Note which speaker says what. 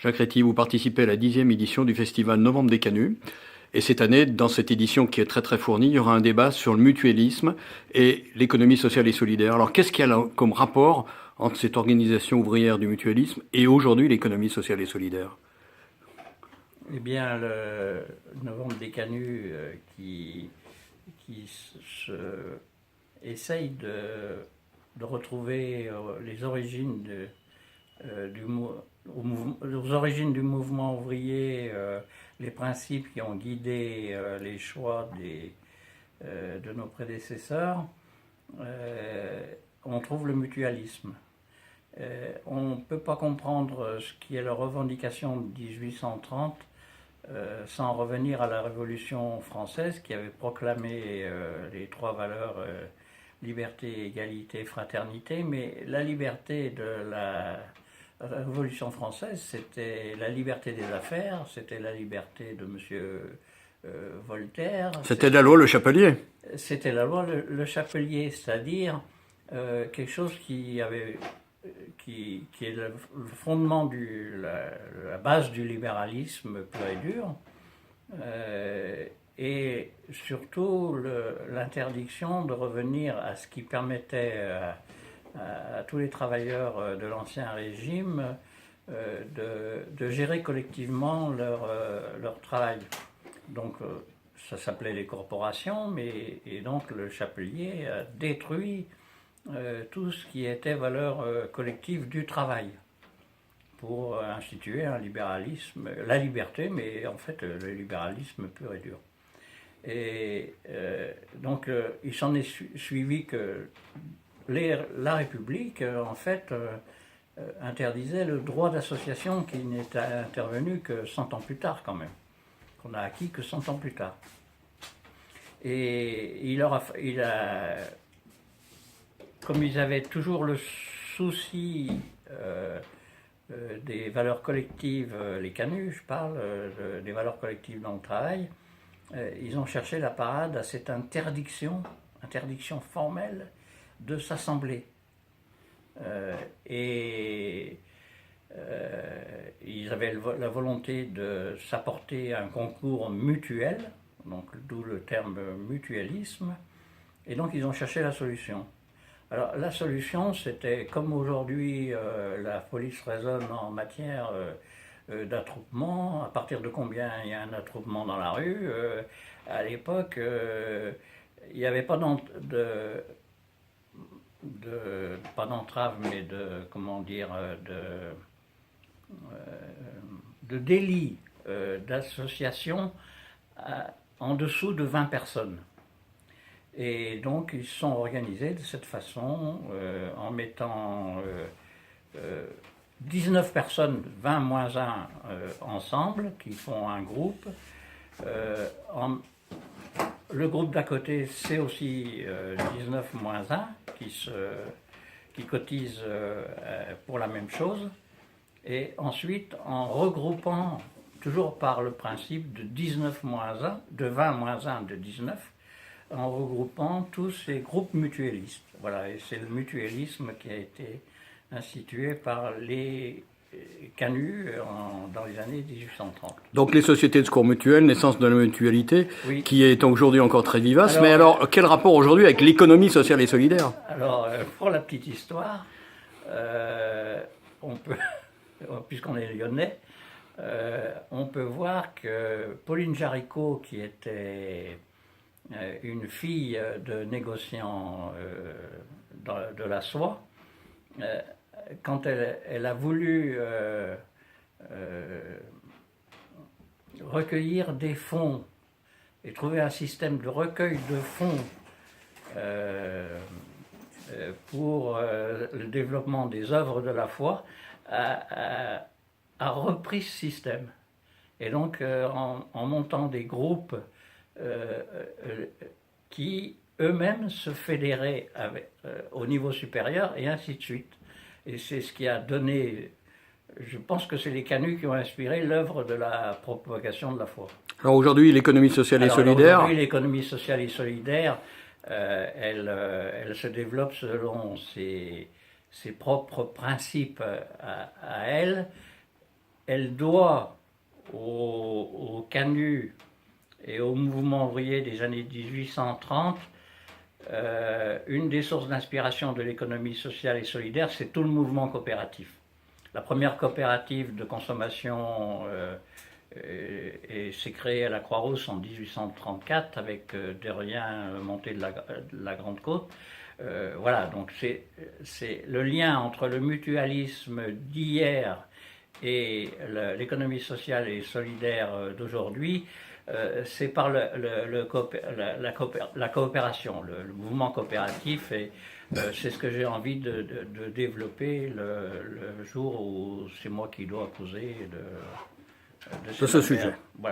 Speaker 1: Jacques Réty, vous participez à la 10e édition du festival Novembre des Canuts. Et cette année, dans cette édition qui est très très fournie, il y aura un débat sur le mutualisme et l'économie sociale et solidaire. Alors qu'est-ce qu'il y a comme rapport entre cette organisation ouvrière du mutualisme et aujourd'hui l'économie sociale et solidaire?
Speaker 2: Eh bien, le Novembre des Canuts qui essaye de retrouver les origines aux origines du mouvement ouvrier, les principes qui ont guidé les choix de nos prédécesseurs, on trouve le mutualisme. On ne peut pas comprendre ce qui est la revendication de 1830 sans revenir à la Révolution française qui avait proclamé les trois valeurs liberté, égalité, fraternité, mais la liberté de la Révolution française, c'était la liberté des affaires, c'était la liberté de monsieur Voltaire.
Speaker 1: C'était la loi Le Chapelier.
Speaker 2: C'était la loi Le Chapelier, c'est-à-dire quelque chose qui est le fondement, la base du libéralisme pur et dur, et surtout l'interdiction de revenir à ce qui permettait à tous les travailleurs de l'Ancien Régime de gérer collectivement leur travail. Donc ça s'appelait les corporations, et donc le Chapelier a détruit tout ce qui était valeur collective du travail pour instituer un libéralisme, la liberté, mais en fait le libéralisme pur et dur. Et donc il s'en est suivi que la République, en fait, interdisait le droit d'association qui n'est intervenu que 100 ans plus tard quand même, qu'on a acquis que 100 ans plus tard. Et il a comme ils avaient toujours le souci des valeurs collectives, les canuts, je parle, des valeurs collectives dans le travail, ils ont cherché la parade à cette interdiction formelle de s'assembler. Et ils avaient la volonté de s'apporter un concours mutuel, donc d'où le terme mutualisme, et donc ils ont cherché la solution. Alors la solution, c'était comme aujourd'hui la police raisonne en matière d'attroupement, à partir de combien il y a un attroupement dans la rue. À l'époque, il n'y avait pas pas d'entrave, mais de délit d'association en dessous de 20 personnes. Et donc ils se sont organisés de cette façon en mettant 19 personnes, 20 moins 1 ensemble, qui font un groupe. Le groupe d'à côté, c'est aussi 19 moins 1 qui cotisent pour la même chose. Et ensuite, en regroupant, toujours par le principe de 19 moins 1, de 20 moins 1 de 19, en regroupant tous ces groupes mutualistes. Voilà, et c'est le mutualisme qui a été institué par les canuts dans les années 1830.
Speaker 1: Donc les sociétés de secours mutuel, naissance de la mutualité,
Speaker 2: oui.
Speaker 1: Qui est aujourd'hui encore très vivace. Mais alors, quel rapport aujourd'hui avec l'économie sociale et solidaire?
Speaker 2: Alors, pour la petite histoire, on peut, puisqu'on est lyonnais, on peut voir que Pauline Jaricot, qui était une fille de négociant de la soie, quand elle a voulu recueillir des fonds et trouver un système de recueil de fonds pour le développement des œuvres de la foi, a repris ce système. Et donc, en montant des groupes qui eux-mêmes se fédéraient au niveau supérieur, et ainsi de suite. Et c'est ce qui a donné, je pense que c'est les canuts qui ont inspiré l'œuvre de la propagation de la foi.
Speaker 1: Alors aujourd'hui, l'économie sociale et solidaire.
Speaker 2: Aujourd'hui, l'économie sociale et solidaire, elle se développe selon ses propres principes à elle, elle doit au Canut et au mouvement ouvrier des années 1830, une des sources d'inspiration de l'économie sociale et solidaire, c'est tout le mouvement coopératif. La première coopérative de consommation s'est créée à la Croix-Rousse en 1834 avec Derrien monté de la Grande Côte. Voilà, donc c'est le lien entre le mutualisme d'hier et l'économie sociale et solidaire d'aujourd'hui. C'est par la coopération, le mouvement coopératif, et c'est ce que j'ai envie de développer le jour où c'est moi qui dois causer de
Speaker 1: ce sujet.
Speaker 2: Voilà.